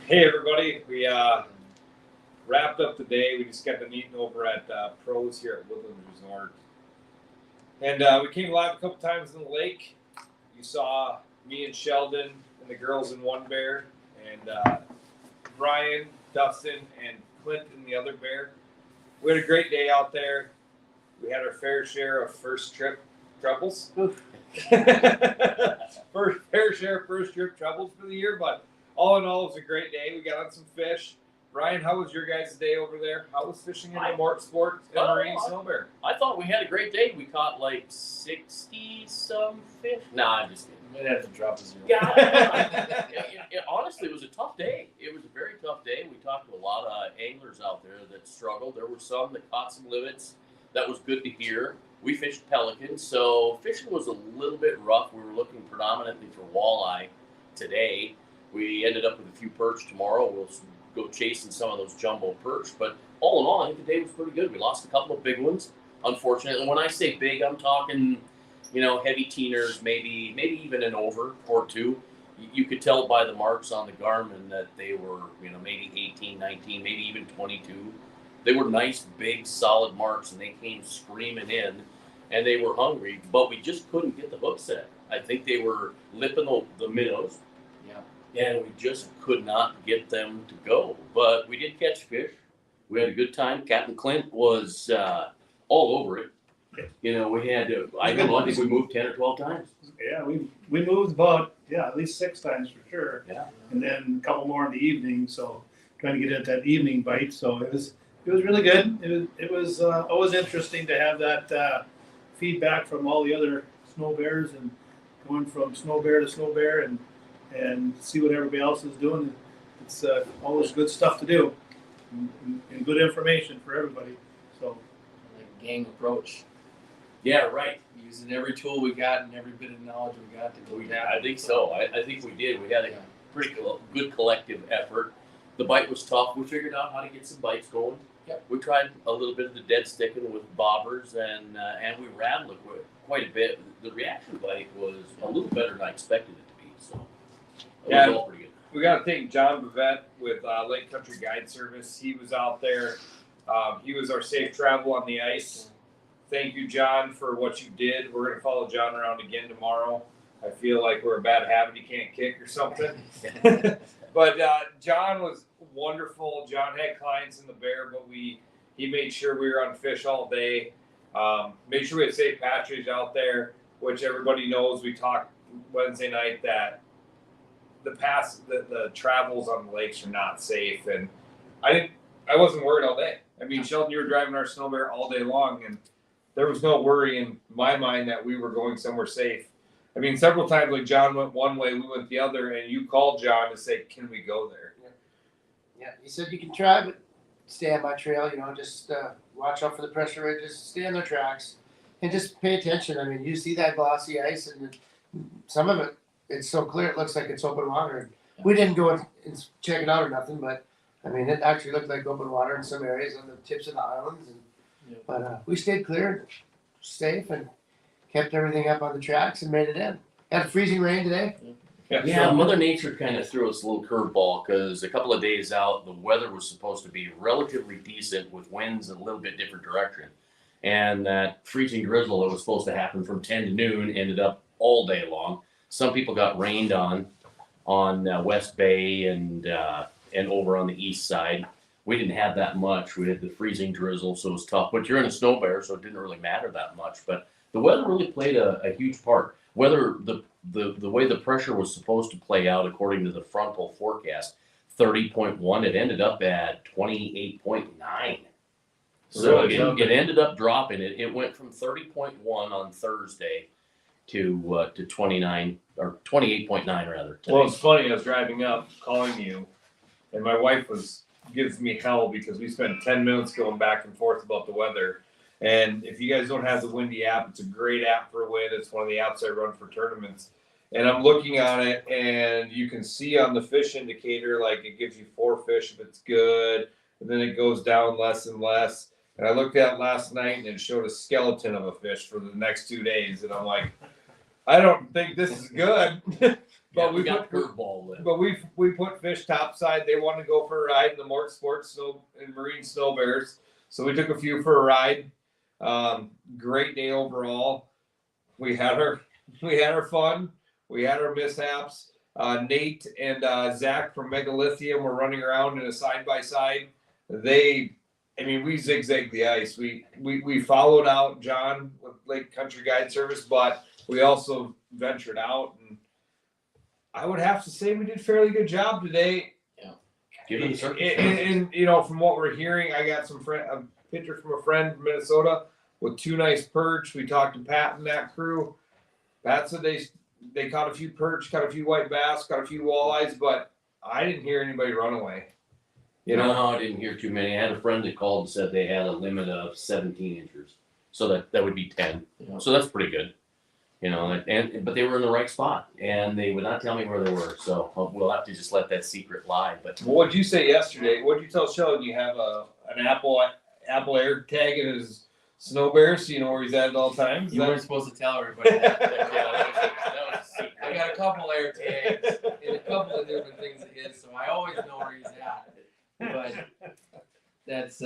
Hey everybody, we wrapped up the day. We just got the meeting over at Pros here at Woodland Resort. And we came live a couple times in the lake. You saw me and Sheldon and the girls in one bear, and Brian, Dustin, and Clint in the other bear. We had a great day out there. We had our fair share of first trip troubles. First trip troubles for the year, but all in all, it was a great day. We got on some fish. Brian, how was your guys' day over there? How was fishing in the Moritz Sport and Marine Snow Bear? I thought we had a great day. We caught like 60-some fish. Nah, I'm just kidding. Might have to drop a zero. Yeah, honestly, it was a tough day. It was a very tough day. We talked to a lot of anglers out there that struggled. There were some that caught some limits. That was good to hear. We fished pelicans, so fishing was a little bit rough. We were looking predominantly for walleye today. We ended up with a few perch tomorrow. We'll go chasing some of those jumbo perch. But all in all, I think the day was pretty good. We lost a couple of big ones, unfortunately. When I say big, I'm talking, heavy teeners, maybe even an over or two. You could tell by the marks on the Garmin that they were, maybe 18, 19, maybe even 22. They were nice, big, solid marks, and they came screaming in, and they were hungry, but we just couldn't get the hook set. I think they were lipping the minnows. And we just could not get them to go. But we did catch fish. We had a good time. Captain Clint was all over it. We had, I think we moved 10 or 12 times. Yeah, we moved about, at least 6 times for sure. Yeah. And then a couple more in the evening, so trying to get at that evening bite. So it was really good. It was always interesting to have that feedback from all the other snow bears and going from snow bear to snow bear and see what everybody else is doing. It's always good stuff to do and good information for everybody. So, like a gang approach. Yeah, right. Using every tool we got and every bit of knowledge we got to go down. I think so. I think we did. We had a pretty good collective effort. The bite was tough. We figured out how to get some bites going. Yep. We tried a little bit of the dead sticking with bobbers, and we rattled it quite a bit. The reaction bite was a little better than I expected it to be. So. Yeah, it was all pretty good. We got to thank John Bavette with Lake Country Guide Service. He was out there. He was our safe travel on the ice. Thank you, John, for what you did. We're going to follow John around again tomorrow. I feel like we're a bad habit he can't kick or something. But John was wonderful. John had clients in the bear, but he made sure we were on fish all day. Made sure we had safe patronage out there, which everybody knows. We talked Wednesday night that the travels on the lakes are not safe, and I wasn't worried all day. I mean, Sheldon, you were driving our snow bear all day long, and there was no worry in my mind that we were going somewhere safe. I mean, several times, like John went one way, we went the other, and you called John to say, "Can we go there?" Yeah, he said you can try, but stay on my trail. Just watch out for the pressure ridges, stay on the tracks, and just pay attention. I mean, you see that glossy ice, and some of it. It's so clear, it looks like it's open water. We didn't go and check it out or nothing, but I mean, it actually looked like open water in some areas on the tips of the islands. But we stayed clear, safe, and kept everything up on the tracks and made it in. Had freezing rain today. Yeah, Mother Nature kind of threw us a little curveball because a couple of days out, the weather was supposed to be relatively decent with winds in a little bit different direction. And that freezing drizzle that was supposed to happen from 10 to noon ended up all day long. Some people got rained on West Bay and over on the east side. We didn't have that much. We had the freezing drizzle, so it was tough. But you're in a snow bear, so it didn't really matter that much. But the weather really played a huge part. Whether the way the pressure was supposed to play out according to the frontal forecast, 30.1, it ended up at 28.9. So it ended up dropping. It went from 30.1 on Thursday to 29 or 28.9 rather. Today. Well, it's funny. I was driving up, calling you, and my wife gives me hell because we spent 10 minutes going back and forth about the weather. And if you guys don't have the Windy app, it's a great app for wind. It's one of the apps I run for tournaments. And I'm looking on it, and you can see on the fish indicator, like it gives you 4 fish if it's good, and then it goes down less and less. And I looked at it last night, and it showed a skeleton of a fish for the next 2 days. And I'm like, I don't think this is good. But But we we got put curveball then. but we put fish topside. They wanted to go for a ride in the Moritz Sports Snow and Marine Snow Bears, so we took a few for a ride. Great day overall. We had our fun. We had our mishaps. Nate and Zach from Megalithium were running around in a side by side. We zigzagged the ice. We followed out John with Lake Country Guide Service, but we also ventured out, and I would have to say we did a fairly good job today. Given the circumstances. And from what we're hearing, I got a picture from a friend from Minnesota with 2 nice perch. We talked to Pat and that crew. Pat said they caught a few perch, caught a few white bass, caught a few walleyes, but I didn't hear anybody run away. No, I didn't hear too many. I had a friend that called and said they had a limit of 17 inches, so that would be 10. Yeah. So that's pretty good. But they were in the right spot, and they would not tell me where they were. So we'll have to just let that secret lie. But Well, what'd you say yesterday? What'd you tell Sheldon? You have an Apple Air tag in his snow bear, so you know where he's at all times. You weren't supposed to tell everybody that. that was a secret. I got a couple air tags and a couple of different things of his, so I always know where he's at. But that's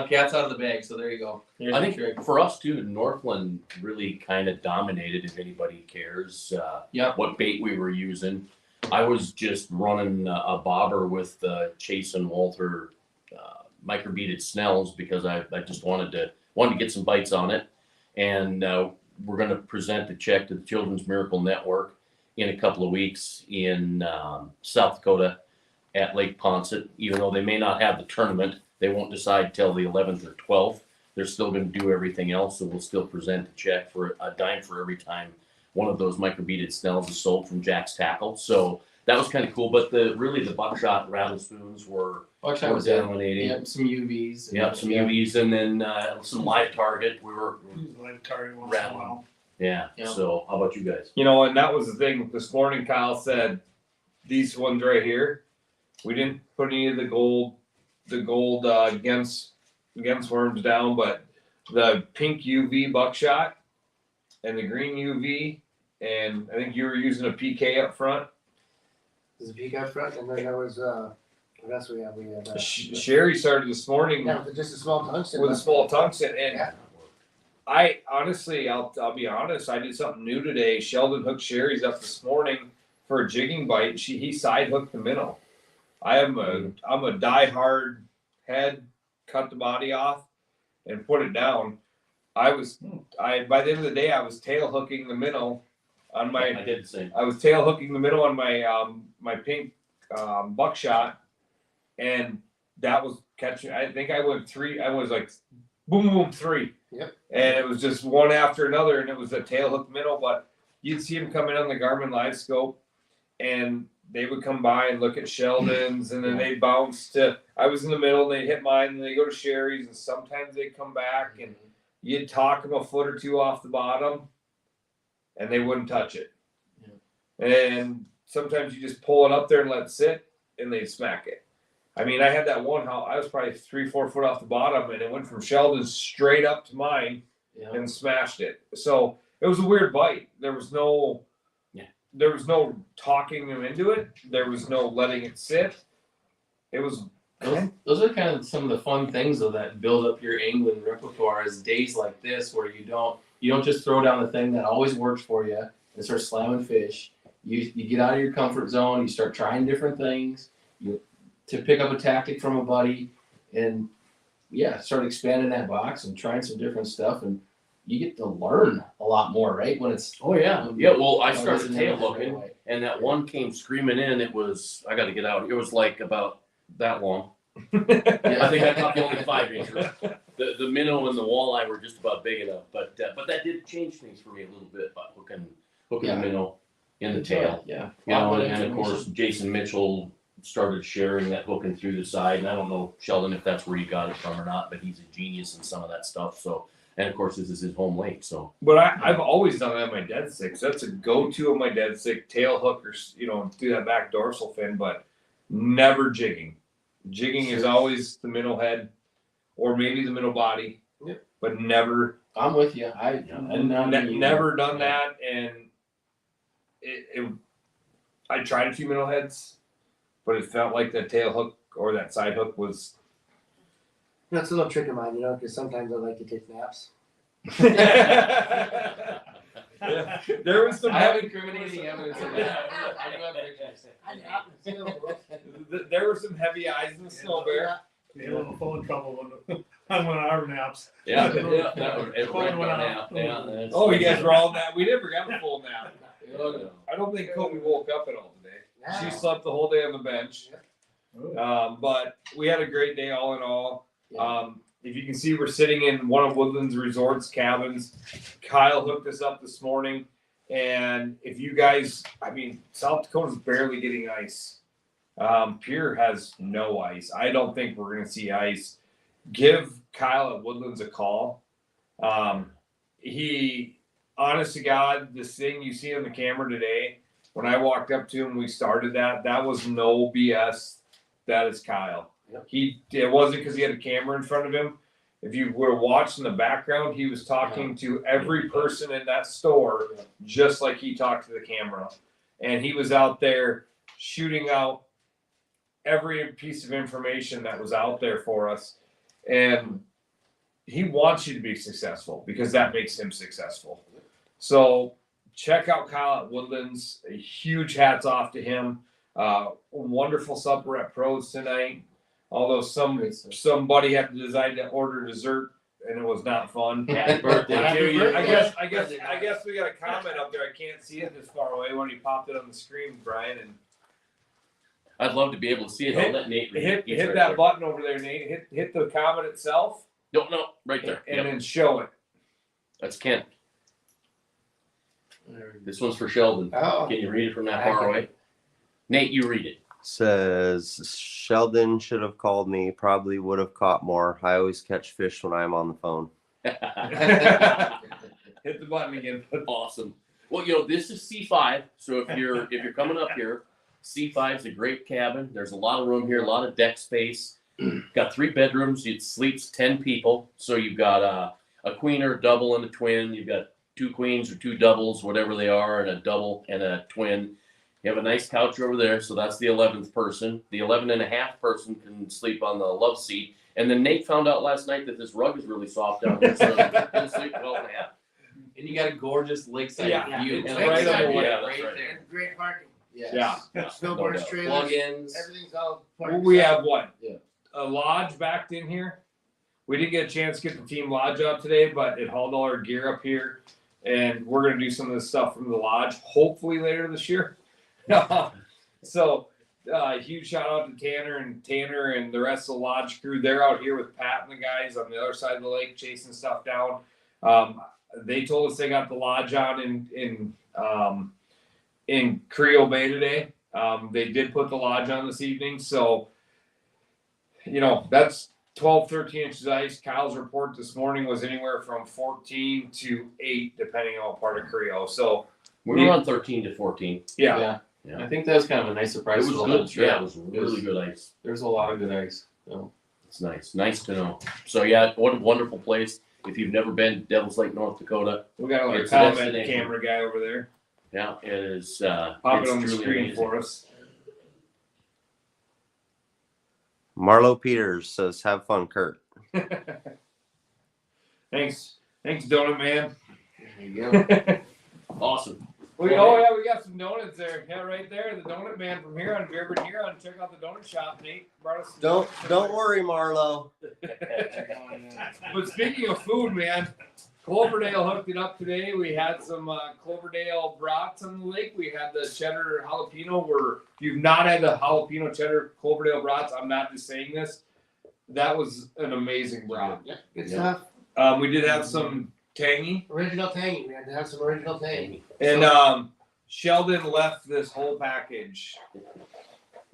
cat's out of the bag, so there you go. Here's I the think trick. for us too, Northland really kind of dominated. If anybody cares, what bait we were using. I was just running a bobber with Chase and Walter microbeaded Snells because I just wanted to get some bites on it, and we're going to present the check to the Children's Miracle Network in a couple of weeks in South Dakota at Lake Ponset. Even though they may not have the tournament, they won't decide till the 11th or 12th. They're still going to do everything else, so we'll still present a check for a dime for every time one of those microbeaded Snells is sold from Jack's Tackle. So that was kind of cool. But the buckshot rattle spoons were Buckshot was it. dominating. Yep, some UVs. Yep, some UVs, and then some live target. We were Like target once in a while. yeah. Yeah. So how about you guys? And that was the thing this morning. Kyle said these ones right here, we didn't put any of the gold against worms down, but the pink UV buckshot and the green UV, and I think you were using a PK up front. There's a peak up front, and then there was what else we had? We had Sherry started this morning with just a small tungsten. with a small tungsten, and Yeah. I honestly, I'll be honest, I did something new today. Sheldon hooked Sherry's up this morning for a jigging bite. He side hooked the minnow. I'm a die-hard head, cut the body off, and put it down. By the end of the day, I was tail hooking the minnow on my. I did the same. I was tail hooking the minnow on my my pink buckshot, and that was catching. I think I went 3. I was like, boom, boom, 3. Yep. And it was just one after another, and it was a tail hook minnow. But you'd see him come in on the Garmin Live Scope, and they would come by and look at Sheldon's, and then they'd bounce to. I was in the middle, and they'd hit mine, and they go to Sherry's, and sometimes they'd come back, and you'd talk them a foot or two off the bottom, and they wouldn't touch it. Yeah. And sometimes you just pull it up there and let it sit, and they'd smack it. I mean, I had that one. How I was probably 3-4 foot off the bottom, and it went from Sheldon's straight up to mine and smashed it. So it was a weird bite. There was no talking them into it. There was no letting it sit. It was. Those are kind of some of the fun things though that build up your angling repertoire is days like this where you don't just throw down the thing that always works for you and start slamming fish. You get out of your comfort zone, you start trying different things, to pick up a tactic from a buddy and start expanding that box and trying some different stuff, and you get to learn a lot more, right? When it's Well, I started tail hooking, and that one came screaming in. It was I got to get out. It was like about that long. I think I caught only 5 inches. The minnow and the walleye were just about big enough, but that did change things for me a little bit by hooking the minnow in the tail. Yeah. And of course Jason Mitchell started sharing that hooking through the side, and I don't know, Sheldon, if that's where you got it from or not, but he's a genius in some of that stuff. So, and of course this is his home lake. So, but I've always done that on my dead sticks. That's a go-to of my dead stick, tail hookers. Do that back dorsal fin, but never jigging. Jigging is always the middle head, or maybe the middle body, but never. I'm with you. I've never done that, and it I tried a few minnow heads, but it felt like that tail hook or that side hook was. That's a little trick of mine, because sometimes I like to take naps. Yeah, there was some I have heavy, incriminating evidence of that. I do have pictures. there were some heavy eyes in the snow bear. We had a little phone trouble on one of our naps. Yeah, that was it. Phone went Nap. out. Yeah, that's- Oh, you guys were all nap. We never got a full nap. Oh, I don't think Kobe woke up at all today. She No. slept the whole day on the bench. But we had a great day all in all. If you can see, we're sitting in one of Woodland's resorts cabins. Kyle hooked us up this morning. And if you guys, South Dakota's barely getting ice. Pierre has no ice. I don't think we're going to see ice. Give Kyle at Woodland's a call. He, honest to God, this thing you see on the camera today, when I walked up to him, we started that was no BS. That is Kyle. Yep. It wasn't because he had a camera in front of him. If you were watching the background, he was talking to every person in that store just like he talked to the camera. And he was out there shooting out every piece of information that was out there for us. And he wants you to be successful because that makes him successful. So check out Kyle at Woodlands. A huge hats off to him. Wonderful supper at Pros tonight. Although somebody had to decide to order dessert and it was not fun. Happy birthday to you. I guess we got a comment up there. I can't see it this far away when he popped it on the screen, Brian. And I'd love to be able to see it. I'll let Nate read it. He's hit right that there. button over there, Nate. Hit the comment itself. No, right there. And Yep. then show it. That's Kent. This one's for Sheldon. Oh. Can you read it from that I far can. away? Nate, you read it. Says Sheldon should have called me. Probably would have caught more. I always catch fish when I'm on the phone. Hit the button again. Awesome. Well, this is C5. So if you're coming up here, C5 is a great cabin. There's a lot of room here, a lot of deck space. Got 3 bedrooms. It sleeps 10 people. So you've got a queen or a double and a twin. You've got 2 queens or 2 doubles, whatever they are, and a double and a twin. You have a nice couch over there, so that's the 11th person. The 11 and a half person can sleep on the love seat. And then Nate found out last night that this rug is really soft down here, so he can sleep 12 and a half. And you got a gorgeous lakeside Yeah, view. it's And right lakeside on the view, way. Yeah, that's right. there. And great parking. Yes. Yeah. Snowboards, doubt. trailers, Plug-ins. everything's all parked. We have what? Yeah. A lodge backed in here. We didn't get a chance to get the team lodge out today, but it hauled all our gear up here. And we're going to do some of this stuff from the lodge, hopefully later this year. So, huge shout out to Tanner and the rest of the lodge crew. They're out here with Pat and the guys on the other side of the lake chasing stuff down. They told us they got the lodge on in Creo Bay today. They did put the lodge on this evening. So, that's 12, 13 inches of ice. Kyle's report this morning was anywhere from 14 to 8, depending on what part of Creo. So, We were on 13 to 14. yeah. Yeah. I think that was kind of a nice It surprise. was for the whole good. trip. Yeah, it was really good ice. There's a lot of good ice. So. It's nice. Nice to know. So, yeah, what a wonderful place. If you've never been to Devil's Lake, North Dakota, We got another It's a comment destination. camera guy over there. yeah, it is. Pop it's it on the truly screen amazing. for us. Marlo Peters says, "Have fun, Kurt." Thanks, Donut Man. There you go. Awesome. We got some donuts there. Yeah, right there. The Donut Man from here on Beerburn Huron. Check out the donut shop, Nate. Brought us some Don't worry, Marlo. But speaking of food, man, Cloverdale hooked it up today. We had some Cloverdale brats on the lake. We had the cheddar jalapeno. If you've not had the jalapeno cheddar Cloverdale brats, I'm not just saying this. That was an amazing brat. Yeah, good Yeah. stuff. We did have some tangy. Original tangy. We had to have some original tangy. And Sheldon left this whole package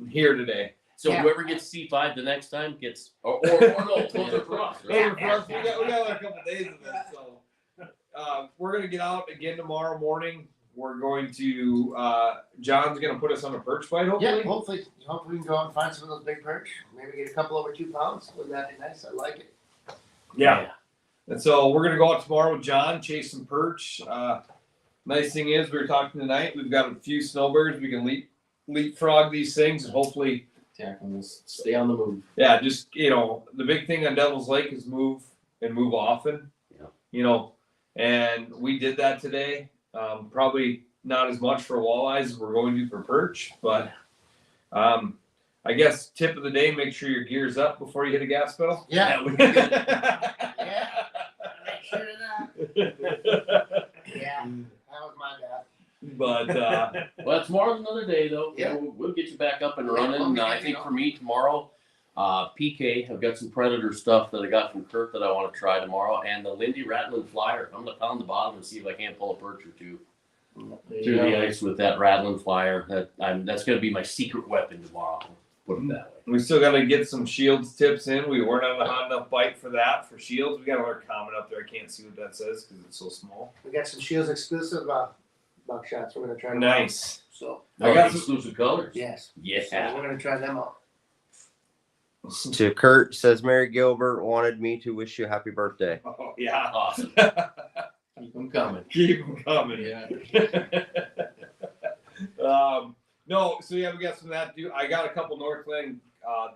here today. So Yeah. whoever gets C5 the next time gets, or no, those are for us. Those are for us. We got a couple days of this, so we're gonna get out again tomorrow morning. We're going to John's gonna put us on a perch fight, hopefully. Yeah, hopefully we can go out and find some of those big perch. Maybe get a couple over 2 pounds. Wouldn't that be nice? I like it. Yeah. And so we're gonna go out tomorrow with John, chase some perch. Nice thing is, we were talking tonight. We've got a few snowbirds we can leapfrog these things and hopefully, Tackle will stay on the move. yeah, just the big thing on Devil's Lake is move and move often. Yeah. And we did that today. Probably not as much for walleyes as we're going to for perch, but I guess tip of the day: make sure your gear's up before you hit a gas pedal. Yeah. Yeah. Make sure of that. Yeah. That was my bad. But Well, tomorrow's another day, though. Yeah. We'll get you back up and Yeah, running. okay, I think for me tomorrow, PK, I've got some Predator stuff that I got from Kurt that I want to try tomorrow, and the Lindy Rattling Flyer. I'm going to pound the bottom and see if I can't pull a perch or two through the ice with that Rattling Flyer. That's going to be my secret weapon tomorrow. Put it that way. we still got to get some Shields tips in. We weren't on a hot enough bite for that for Shields. We got another comment up there. I can't see what that says because it's so small. We got some Shields exclusive buckshots. We're gonna try them Nice. out. So I got some- exclusive colors. yes. Yeah. So we're gonna try them out. To Kurt, says Mary Gilbert wanted me to wish you happy birthday. Oh yeah. Awesome. Keep them coming. Keep them coming. Yeah. No, so yeah, we got some of that. I got a couple Northland,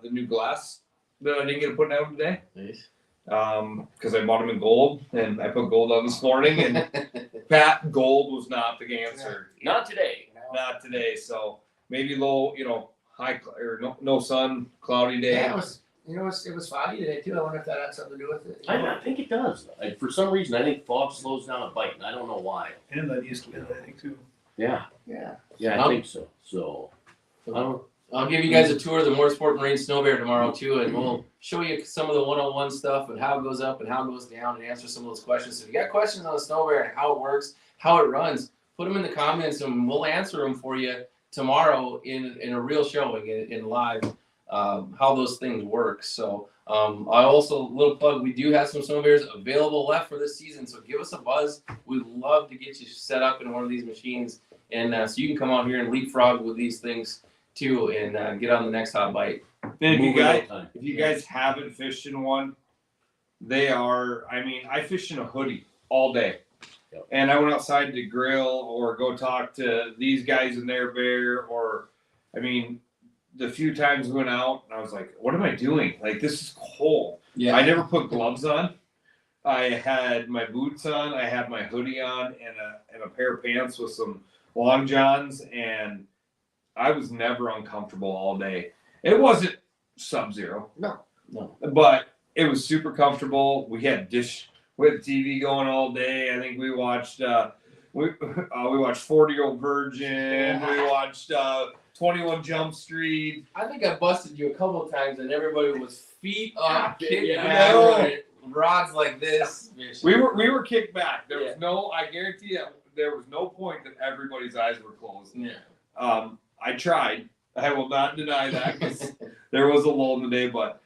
the new glass that I didn't get to put down today. Nice. Because I bought them in gold and I put gold on this morning, and Pat, gold was not the answer. Not today. Not today. So maybe low, high or no sun, cloudy day. Yeah, it was foggy today too. I wonder if that had something to do with it. I think it does. For some reason, I think fog slows down a bite, and I don't know why. And that used to be, I think, too. Yeah. Yeah. Yeah, I think so. So, I don't. I'll give you guys a tour of the Motorsport Marine Snow Bear tomorrow too, and we'll show you some of the 101 stuff and how it goes up and how it goes down, and answer some of those questions. So if you got questions on the Snow Bear and how it works, how it runs, put them in the comments and we'll answer them for you tomorrow in a real showing in live, how those things work. So I also, little plug, we do have some Snow Bears available left for this season, so give us a buzz. We'd love to get you set up in one of these machines, and so you can come out here and leapfrog with these things too, and get on the next hot bite. And if Time. you guys haven't fished in one, they are. I mean, I fished in a hoodie all day, Yep. and I went outside to grill or go talk to these guys in their bear, or I mean, the few times we went out, and I was like, "What am I doing? Like, this is cold." Yeah. I never put gloves on. I had my boots on. I had my hoodie on, and a pair of pants with some long johns, and I was never uncomfortable all day. It wasn't sub-zero. No. But it was super comfortable. We had TV going all day. I think we watched we watched 40-Year-Old Virgin. We watched 21 Jump Street. I think I busted you a couple of times, and everybody was feet up, kicking Yeah. back, No. running, rods like this. We were kicked back. There was no. I guarantee you, there was no point that everybody's eyes were closed. Yeah. I tried. I will not deny that because there was a lull in the day. But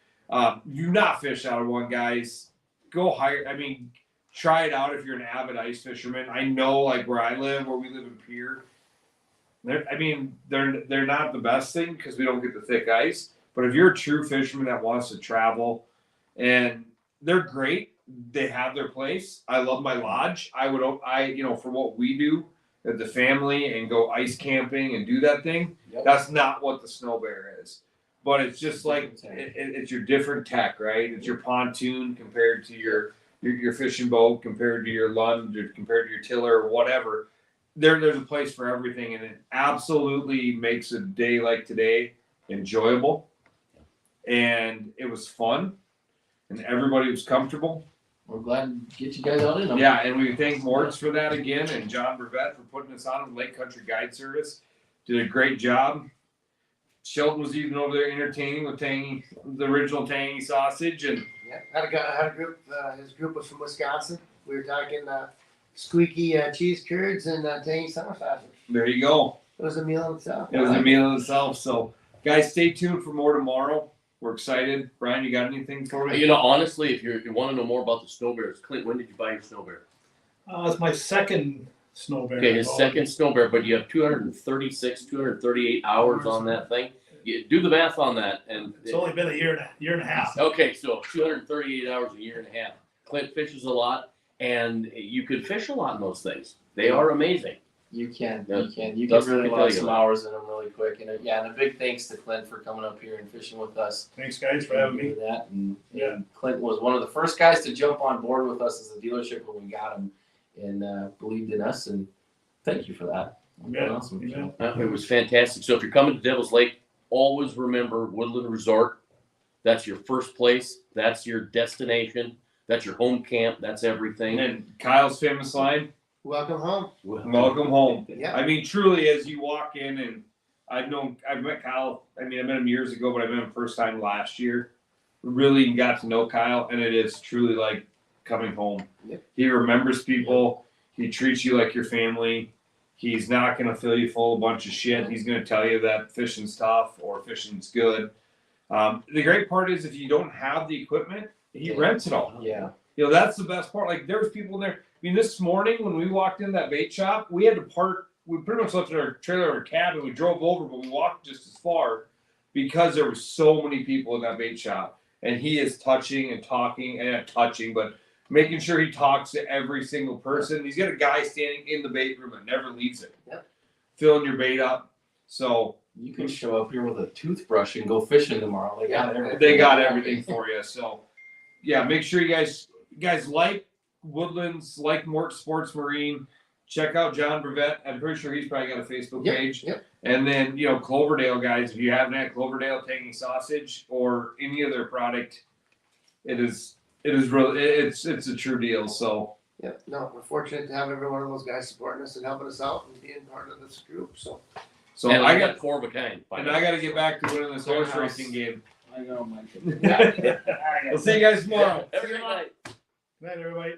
do not fish out of one, guys. Go higher. I mean, try it out if you're an avid ice fisherman. I know, like where I live, where we live in Pier. They're not the best thing because we don't get the thick ice. But if you're a true fisherman that wants to travel, and they're great, they have their place. I love my lodge. For what we do as the family and go ice camping and do that thing. Yep. That's not what the Snow Bear is. But it's just like it's your different tech, right? It's your pontoon compared to your fishing boat, compared to your lunge, or compared to your tiller, or whatever. There's a place for everything, and it absolutely makes a day like today enjoyable. And it was fun, and everybody was comfortable. We're glad to get you guys out in them. Yeah, and we thank Moritz for that again, and John Brevet for putting us on, Lake Country Guide Service. Did a great job. Sheldon was even over there entertaining with the original Tangy sausage, and Yeah. Had a group. His group was from Wisconsin. We were talking squeaky cheese curds and tangy summer sausage. there you go. It was a meal in itself. It was a meal in itself. So, guys, stay tuned for more tomorrow. We're excited. Brian, you got anything for me? Honestly, if you want to know more about the Snow Bears, Clint, when did you buy your Snow Bear? It's my second Snow Bear. Okay, his second Snow Bear, but you have 238 hours on that thing. You do the math on that, and It's only been a year and a half. okay, so 238 hours, a year and a half. Clint fishes a lot, and you could fish a lot in those things. They are amazing. You can Yeah. really Dustin can lock tell you some that. hours in them really quick. And and a big thanks to Clint for coming up here and fishing with us. Thanks, guys, for having me. And that, and Yeah. Clint was one of the first guys to jump on board with us as a dealership when we got him, and believed in us. And thank you for that. Yeah. Awesome. Yeah. It was fantastic. So if you're coming to Devil's Lake, always remember Woodland Resort. That's your first place. That's your destination. That's your home camp. That's And everything. then Kyle's famous line, Welcome home. welcome home. Yeah. I mean, truly, as you walk in, and I've met Kyle. I mean, I met him years ago, but I met him first time last year. Really got to know Kyle, and it is truly like coming home. Yep. He remembers people. He treats you like your family. He's not going to fill you full of a bunch of shit. He's going to tell you that fishing's tough or fishing's good. The great part is if you don't have the equipment, he rents it all. Yeah. You know, that's the best part. Like, there was people in there. I mean, this morning when we walked in that bait shop, we had to park. We pretty much left our trailer in our cabin. We drove over, but we walked just as far because there were so many people in that bait shop. And he is touching and talking, and not touching, but making sure he talks to every single person. He's got a guy standing in the bait room that never leaves it, filling your bait up. So You can show up here with a toothbrush and go fishing tomorrow. They got everything. they got everything for you. So yeah, make sure you guys like Woodlands, like Moritz Sports Marine. Check out John Brevet. I'm pretty sure he's probably got a Facebook page. Yep. And then, you know, Cloverdale guys, if you haven't had Cloverdale tangy sausage or any other product, it is really it's a true deal. So Yeah, no, we're fortunate to have every one of those guys supporting us and helping us out and being part of this group. So And I got 4 of a kind. and I got to get back to winning this horse racing game. I know, Mike. We'll see you guys tomorrow. Every night. Good night, everybody.